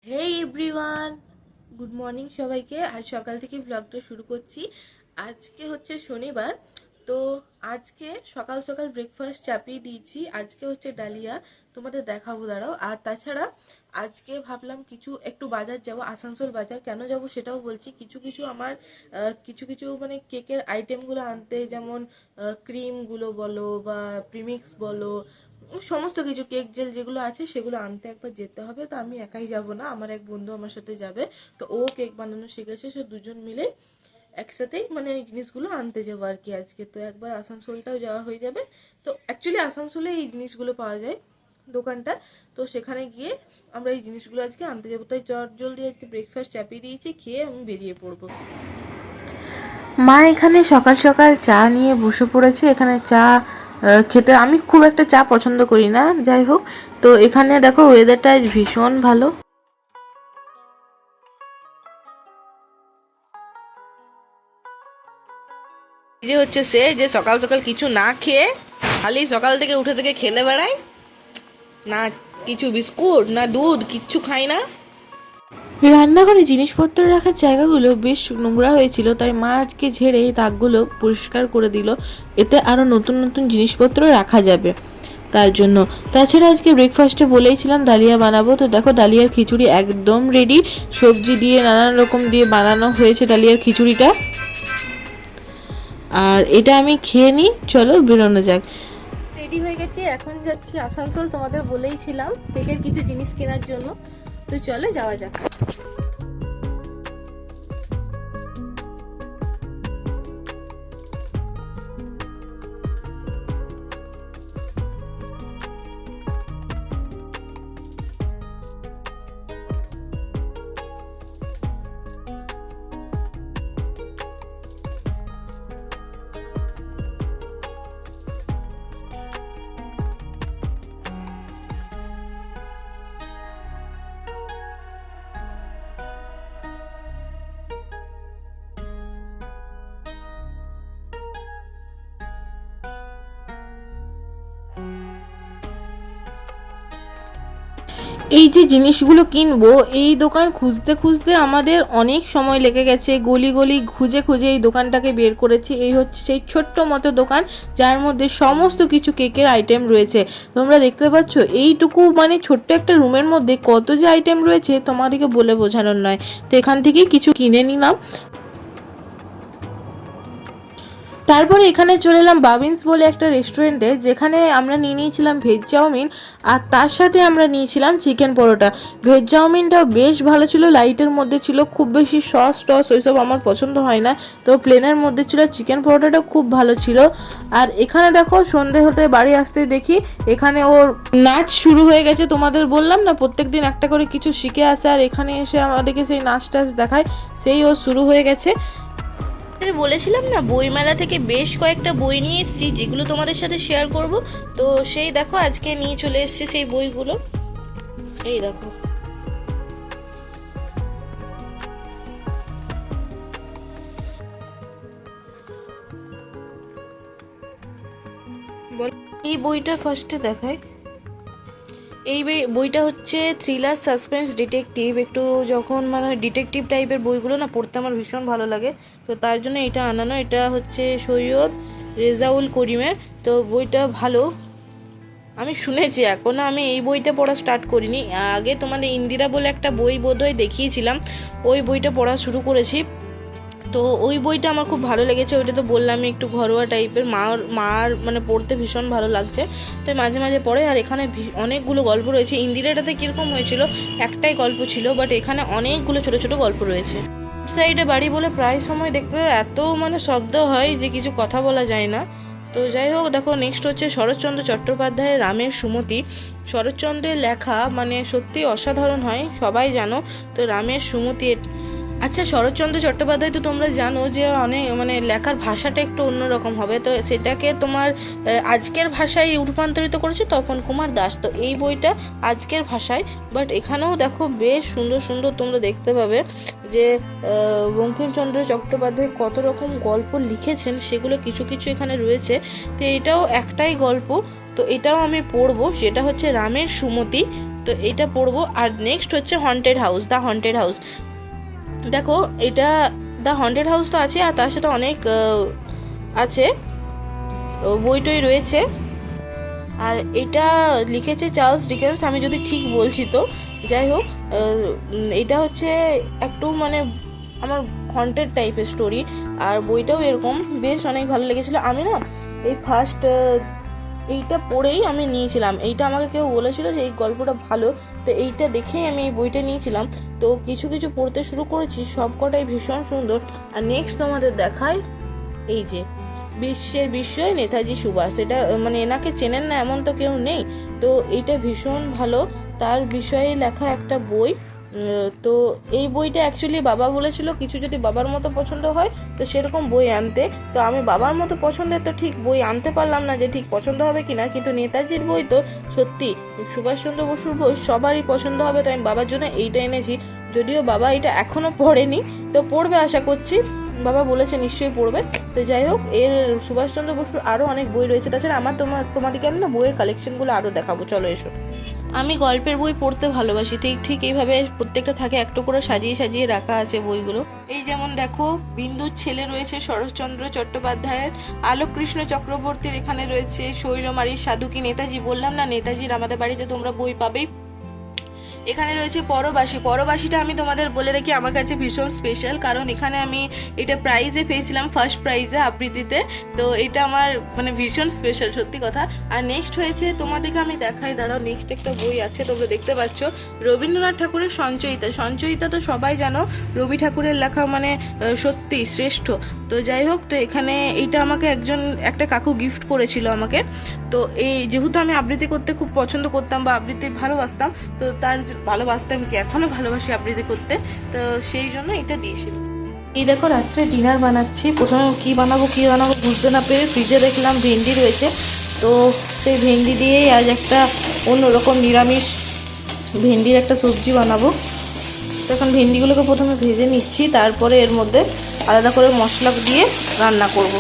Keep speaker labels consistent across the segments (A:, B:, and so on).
A: হে everyone, good morning সবাইকে। আজ সকাল থেকে ব্লগটা শুরু করছি। আজকে হচ্ছে শনিবার, তো আজকে সকাল সকাল ব্রেকফাস্ট চাপিয়ে দিয়েছি। আজকে হচ্ছে ডালিয়া, তোমাদের দেখাবো দাঁড়াও। আর তাছাড়া আজকে ভাবলাম একটু বাজার যাব, আসানসোল বাজার। কেন যাব সেটাও বলছি। কিছু কিছু আমার কিছু কিছু মানে কেকের আইটেমগুলো আনতে, যেমন ক্রিমগুলো বলো বা প্রিমিক্স বলো, সমস্ত কিছু কেক জেল যেগুলো আছে সেগুলো আনতে একবার যেতে হবে। তো আমি একাই যাব না, আমার এক বন্ধু আমার সাথে যাবে। তো ও কেক বানানো শিখেছে, সে দুজন মিলে একসাথেই মানে এই জিনিসগুলো আনতে যাবো আর কি আজকে। তো একবার আসানসোলটাও যাওয়া হয়ে যাবে। তো অ্যাকচুয়ালি আসানসোলে এই জিনিসগুলো পাওয়া যায়, দোকানটা। তো সেখানে গিয়ে আমরা এই জিনিসগুলো আজকে আনতে যাবো। তাই জলদি আজকে ব্রেকফাস্ট চাপিয়ে দিয়েছি, খেয়ে আমি বেরিয়ে পড়বো। মা এখানে সকাল সকাল চা নিয়ে বসে পড়েছে। এখানে চা খেতে আমি খুব একটা চা পছন্দ করি না, যাই হোক। তো এখানে দেখো ওয়েদারটা আজ ভীষণ ভালো। যে হচ্ছে সে যে সকাল সকাল কিছু না খেয়ে খালি সকাল থেকে উঠে থেকে খেলে বেড়ায়, না কিছু বিস্কুট না দুধ কিচ্ছু খায় না। রান্নাঘরে জিনিসপত্র রাখার জায়গাগুলো বেশ নোংরা হয়েছিল, তাই মা আজকে ঝেড়ে এই দাগগুলো পরিষ্কার করে দিল। এতে আরও নতুন নতুন জিনিসপত্র রাখা যাবে তার জন্য। তাছাড়া আজকে ব্রেকফাস্টে বলেইছিলাম ডালিয়া বানাবো। তো দেখো ডালিয়ার খিচুড়ি একদম রেডি, সবজি দিয়ে নানান রকম দিয়ে বানানো হয়েছে ডালিয়ার খিচুড়িটা। আর এটা আমি খেয়ে নিই, চলো বেরোনো যাক। রেডি হয়ে গেছি, এখন যাচ্ছি আসানসোল। তোমাদের বলেইছিলাম কেকের কিছু জিনিস কেনার জন্য, তো চলো যাওয়া যাক। এই যে জিনিসগুলো কিনবো, এই দোকান খুঁজতে খুঁজতে আমাদের অনেক সময় লেগে গেছে। গলি গলি খুঁজে খুঁজে এই দোকানটাকে বের করেছি। এই হচ্ছে সেই ছোট্ট মতো দোকান, যার মধ্যে সমস্ত কিছু কেকের আইটেম রয়েছে। তোমরা দেখতে পাচ্ছ এইটুকু মানে ছোট্ট একটা রুমের মধ্যে কত যে আইটেম রয়েছে তোমাদেরকে বলে বোঝানোর নয়। তো এখান থেকেই কিছু কিনে নিলাম। তারপরে এখানে চলে এলাম বাবিন্স বলে একটা রেস্টুরেন্টে, যেখানে আমরা নিয়ে নিয়েছিলাম ভেজ চাউমিন, আর তার সাথে আমরা নিয়েছিলাম চিকেন পরোটা। ভেজ চাউমিনটাও বেশ ভালো ছিল, লাইটের মধ্যে ছিল, খুব বেশি সস টস ওইসব আমার পছন্দ হয় না, তো প্লেনের মধ্যে ছিল। চিকেন পরোটাটাও খুব ভালো ছিল। আর এখানে দেখো সন্ধে হতে বাড়ি আসতেই দেখি এখানে ওর নাচ শুরু হয়ে গেছে। তোমাদের বললাম না প্রত্যেক দিন একটা করে কিছু শিখে আসে, আর এখানে এসে আমাদেরকে সেই নাচ টাচ দেখায়, সেই ও শুরু হয়ে গেছে। বলেছিলাম না বইমেলা থেকে বেশ কয়েকটা বই নিয়ে এসেছি, যেগুলো তোমাদের সাথে শেয়ার করব। তো সেই দেখো আজকে নিয়ে চলে এসেছি সেই বইগুলো। এই দেখো, এই বইটা ফার্স্টে দেখায়। এই বইটা হচ্ছে থ্রিলার সাসপেন্স ডিটেকটিভ। একটু যখন মানে ডিটেকটিভ টাইপের বইগুলো না পড়তে আমার ভীষণ ভালো লাগে, তো তার জন্য এটা আনানো। এটা হচ্ছে সৈয়দ রেজাউল করিমের। তো বইটা ভালো, আমি শুনেছি। এখনও আমি এই বইটা পড়া স্টার্ট করিনি। আগে তোমাদের ইন্দিরা বলে একটা বই বোধহয় দেখিয়েছিলাম, ওই বইটা পড়া শুরু করেছি। তো ওই বইটা আমার খুব ভালো লেগেছে। ওইটা তো বললামই একটু ঘরোয়া টাইপের, মার মানে পড়তে ভীষণ ভালো লাগছে, তো মাঝে মাঝে পড়ে। আর এখানে অনেকগুলো গল্প রয়েছে। ইন্দিরাটাতে কীরকম হয়েছিল, একটাই গল্প ছিল, বাট এখানে অনেকগুলো ছোট ছোট গল্প রয়েছে। সাইডে বাড়ি বলে প্রায় সময় দেখবে এত মানে শব্দ হয় যে কিছু কথা বলা যায় না। তো যাই হোক, দেখো নেক্সট হচ্ছে শরৎচন্দ্র চট্টোপাধ্যায়ের রামের সুমতি। শরৎচন্দ্রের লেখা মানে সত্যি অসাধারণ হয়, সবাই জানো। তো রামের সুমতি। আচ্ছা, শরৎচন্দ্র চট্টোপাধ্যায় তো তোমরা জানো যে অনেক মানে লেখার ভাষাটা একটু অন্যরকম হবে, তো সেটাকে তোমার আজকের ভাষায় রূপান্তরিত করেছে তপন কুমার দাস। তো এই বইটা আজকের ভাষায়, বাট এখানেও দেখো বেশ সুন্দর সুন্দর তোমরা দেখতে পাবে যে বঙ্কিমচন্দ্র চট্টোপাধ্যায় কত রকম গল্প লিখেছেন, সেগুলো কিছু কিছু এখানে রয়েছে। তো এটাও একটাই গল্প, তো এটাও আমি পরবো, সেটা হচ্ছে রামের সুমতি। তো এটা পরবো। আর নেক্সট হচ্ছে haunted house, the haunted house. দেখো এটা দ্য হন্টেড হাউস তো আছে, আর তার সাথে অনেক আছে, বই টই রয়েছে। আর এটা লিখেছে চার্লস ডিকেন্স, আমি যদি ঠিক বলছি তো। যাই হোক, এটা হচ্ছে একটু মানে আমার হন্টেড টাইপের স্টোরি, আর বইটাও এরকম, বেশ অনেক ভালো লেগেছিলো। আমি না এই ফার্স্ট এইটা পড়েই আমি নিয়েছিলাম, এইটা আমাকে কেউ বলেছিল যে এই গল্পটা ভালো, তো এইটা দেখেই আমি এই বইটা নিয়েছিলাম। তো কিছু কিছু পড়তে শুরু করেছি, সব কটাই ভীষণ সুন্দর। আর নেক্সট তোমাদের দেখায় এই যে বিশ্বের বিস্ময় নেতাজি সুভাষ। এটা মানে এনাকে চেনেন না এমন তো কেউ নেই। তো এইটা ভীষণ ভালো, তার বিষয়ে লেখা একটা বই। তো এই বইটা অ্যাকচুয়ালি বাবা বলেছিল কিছু যদি বাবার মতো পছন্দ হয় তো সেরকম বই আনতে। তো আমি বাবার মতো পছন্দের তো ঠিক বই আনতে পারলাম না যে ঠিক পছন্দ হবে কিনা, কিন্তু নেতাজির বই তো সত্যি, সুভাষচন্দ্র বসুর বই সবারই পছন্দ হবে। তো আমি বাবার জন্য এইটা এনেছি, যদিও বাবা এটা এখনো পড়েনি, তো পড়বে আশা করছি, বাবা বলেছে নিশ্চয়ই পড়বে। তো যাই হোক, এর সুভাষচন্দ্র বসুর আরও অনেক বই রয়েছে। তাছাড়া আমার তোমাদেরকে আমি না বইয়ের কালেকশনগুলো আরও দেখাবো, চলো এসো। আমি গল্পের বই পড়তে ভালোবাসি, ঠিক ঠিক এইভাবে প্রত্যেকটা থাকে একটা করে সাজিয়ে সাজিয়ে রাখা আছে বইগুলো। এই যেমন দেখো, বিন্দুর ছেলে রয়েছে শরৎচন্দ্র চট্টোপাধ্যায়ের, আলোক কৃষ্ণ চক্রবর্তীর এখানে রয়েছে শৈলমারীর সাধু কি নেতাজি, বললাম না নেতাজির আমাদের বাড়িতে তোমরা বই পাবেই। এখানে রয়েছে পরবাসী। পরবাসীটা আমি তোমাদের বলে রাখি আমার কাছে ভীষণ স্পেশাল, কারণ এখানে আমি এটা প্রাইজে পেয়েছিলাম, ফার্স্ট প্রাইজে আবৃত্তিতে। তো এটা আমার মানে ভীষণ স্পেশাল, সত্যি কথা। আর নেক্সট হয়েছে তোমাদেরকে আমি দেখাই, দাঁড়াও, নেক্সট একটা বই আছে তোমরা দেখতে পাচ্ছ, রবীন্দ্রনাথ ঠাকুরের সঞ্চয়িতা। সঞ্চয়িতা তো সবাই জানো, রবি ঠাকুরের লেখা, মানে সত্যি শ্রেষ্ঠ। তো যাই হোক, তো এখানে এইটা আমাকে একটা কাকু গিফট করেছিল আমাকে। তো এই যেহেতু আমি আবৃত্তি করতে খুব পছন্দ করতাম বা আবৃত্তি ভালোবাসতাম, তো তার ভালোবাসতাম কি এখনো ভালোবাসি আবৃত্তি করতে, তো সেই জন্য এটা দিয়েছিল। এই দেখো রাত্রে ডিনার বানাচ্ছি, প্রথমে কি বানাবো বুঝতে না পেরে ফ্রিজে দেখলাম ভেন্ডি রয়েছে, তো সেই ভেন্ডি দিয়েই আজ একটা অন্যরকম নিরামিষ ভেন্ডির একটা সবজি বানাবো। তো এখন ভেন্ডিগুলোকে প্রথমে ভেজে নিচ্ছি, তারপরে এর মধ্যে আলাদা করে মশলা দিয়ে রান্না করব।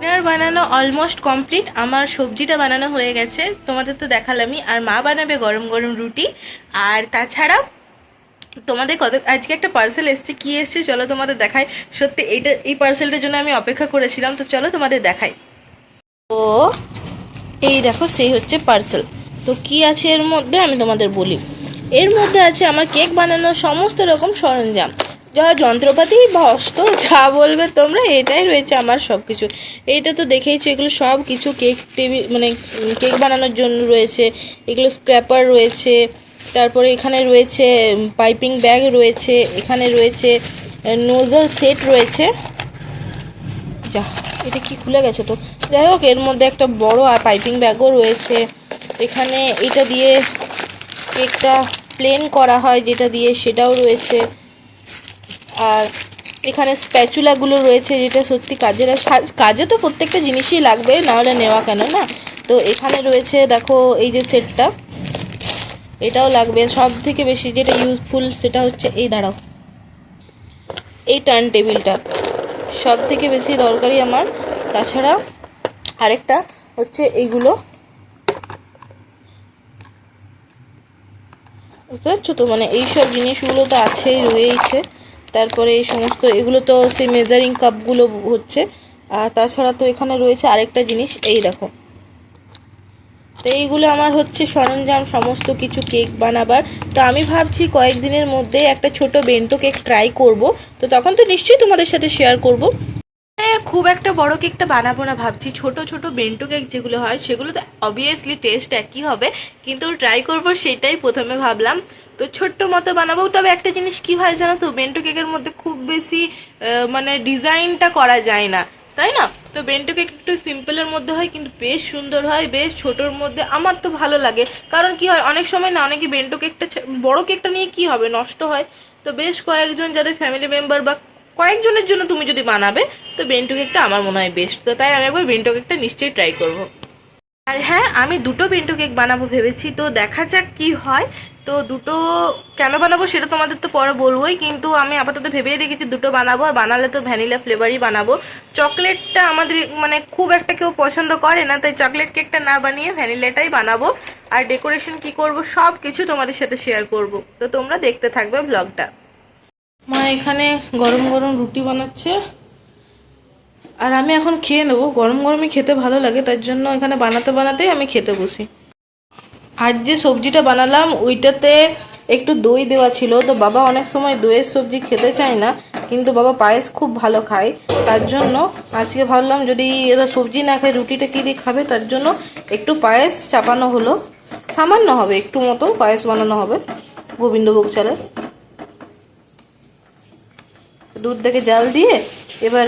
A: ডিনার বানানো অলমোস্ট কমপ্লিট, আমার সবজিটা বানানো হয়ে গেছে, তোমাদের তো দেখালামই। আর মা বানাবে গরম গরম রুটি। আর তাছাড়া তোমাদের আজকে একটা পার্সেল এসছে, কি এসছে চলো তোমাদের দেখাই। সত্যি এই পার্সেলটার জন্য আমি অপেক্ষা করেছিলাম, তো চলো তোমাদের দেখাই। তো এই দেখো, সেই হচ্ছে পার্সেল। তো কি আছে এর মধ্যে আমি তোমাদের বলি। এর মধ্যে আছে আমার কেক বানানোর সমস্ত রকম সরঞ্জাম, যা যন্ত্রপাতি বস্তু যা বলবে তোমরা, এটাই রয়েছে আমার সব কিছু। এইটা তো দেখেইছো, এগুলো সব কিছু কেক টেবিল মানে কেক বানানোর জন্য রয়েছে। এগুলো স্ক্র্যাপার রয়েছে, তারপরে এখানে রয়েছে পাইপিং ব্যাগ রয়েছে, এখানে রয়েছে নোজল সেট রয়েছে। যা, এটা কি খুলে গেছে তো। যাই হোক, এর মধ্যে একটা বড় পাইপিং ব্যাগও রয়েছে। এখানে এটা দিয়ে কেকটা প্লেন করা হয় যেটা দিয়ে, সেটাও রয়েছে। আর এখানে স্প্যাচুলাগুলো রয়েছে, যেটা সত্যি কাজে তো প্রত্যেকটা জিনিসই লাগবে, নাহলে নেওয়া কেন না। তো এখানে রয়েছে দেখো এই যে সেটটা, এটাও লাগবে। সব থেকে বেশি যেটা ইউজফুল সেটা হচ্ছে এই, দাঁড়াও, এই টার্ন টেবিলটা সব থেকে বেশি দরকারি আমার। তাছাড়া আরেকটা হচ্ছে এইগুলো, বুঝতে পারছো তো, মানে এইসব জিনিসগুলো তো আছেই, রয়েইছে। তারপরে এই সমস্ত এগুলো তো সেই মেজারিং কাপগুলো হচ্ছে। আর তাছাড়া তো এখানে রয়েছে আরেকটা জিনিস, এই দেখো। তো এইগুলো আমার হচ্ছে সরঞ্জাম সমস্ত কিছু কেক বানাবার। তো আমি ভাবছি কয়েকদিনের মধ্যে একটা ছোট বেন্টো কেক ট্রাই করব, তো তখন তো নিশ্চয়ই তোমাদের সাথে শেয়ার করব। খুব একটা বড় কেকটা বানাবো না, ভাবছি ছোট ছোট বেন্টো কেক যেগুলো হয় সেগুলো তো অবভিয়াসলি টেস্ট একই হবে, কিন্তু ট্রাই করব সেটাই প্রথমে ভাবলাম। তো ছোট্ট মতো বানাবো। তবে একটা জিনিস কি হয় জানো তো, বেন্টো কেকের মধ্যে খুব বেশি মানে ডিজাইনটা করা যায় না, তাই না? তো বেন্টো কেক একটু সিম্পলের মধ্যে হয়, কিন্তু বেশ সুন্দর হয়, বেশ ছোটোর মধ্যে। আমার তো ভালো লাগে, কারণ কি হয় অনেক সময় না, অনেকে বেন্টো কেকটা বড় কেকটা নিয়ে কি হবে, নষ্ট হয়। তো বেশ কয়েকজন যাদের ফ্যামিলি মেম্বার বা কয়েকজনের জন্য তুমি যদি বানাবে, তো বেন্টো কেকটা আমার মনে হয় বেস্ট। তো তাই আমি একবার বেন্টো কেকটা নিশ্চয়ই ট্রাই করব। আর হ্যাঁ, আমি দুটো বেন্টো কেক বানাবো ভেবেছি, তো দেখা যাক কি হয়। তো দুটো কেন বানাবো সেটা তোমাদের তো পরে বলবোই, কিন্তু আমি আপাতত ভেবেই রেখেছি দুটো বানাবো, আর বানালে তো ভ্যানিলা ফ্লেভারই বানাবো। চকলেটটা আমাদের মানে খুব একটা কেউ পছন্দ করে না, তাই চকলেট কেকটা না বানিয়ে ভ্যানিলাটাই বানাবো। আর ডেকোরেশন কি করব সব কিছু তোমাদের সাথে শেয়ার করব, তো তোমরা দেখতে থাকবে ব্লগটা। মা এখানে গরম গরম রুটি বানাচ্ছে, আর আমি এখন খেয়ে নেবো। গরম গরমই খেতে ভালো লাগে, তার জন্য এখানে বানাতে বানাতেই আমি খেতে বসি। আজ যে সবজিটা বানালাম ওইটাতে একটু দই দেওয়া ছিল, তো বাবা অনেক সময় দইয়ের সবজি খেতে চায় না, কিন্তু বাবা পায়েস খুব ভালো খায়, তার জন্য আজকে ভাবলাম যদি এরা সবজি না খায় রুটিটা কি দিয়ে খাবে, তার জন্য একটু পায়েস চাপানো হলো। সামান্য হবে, একটু মতো পায়েস বানানো হবে গোবিন্দভোগ চালের। দুধ থেকে জাল দিয়ে এবার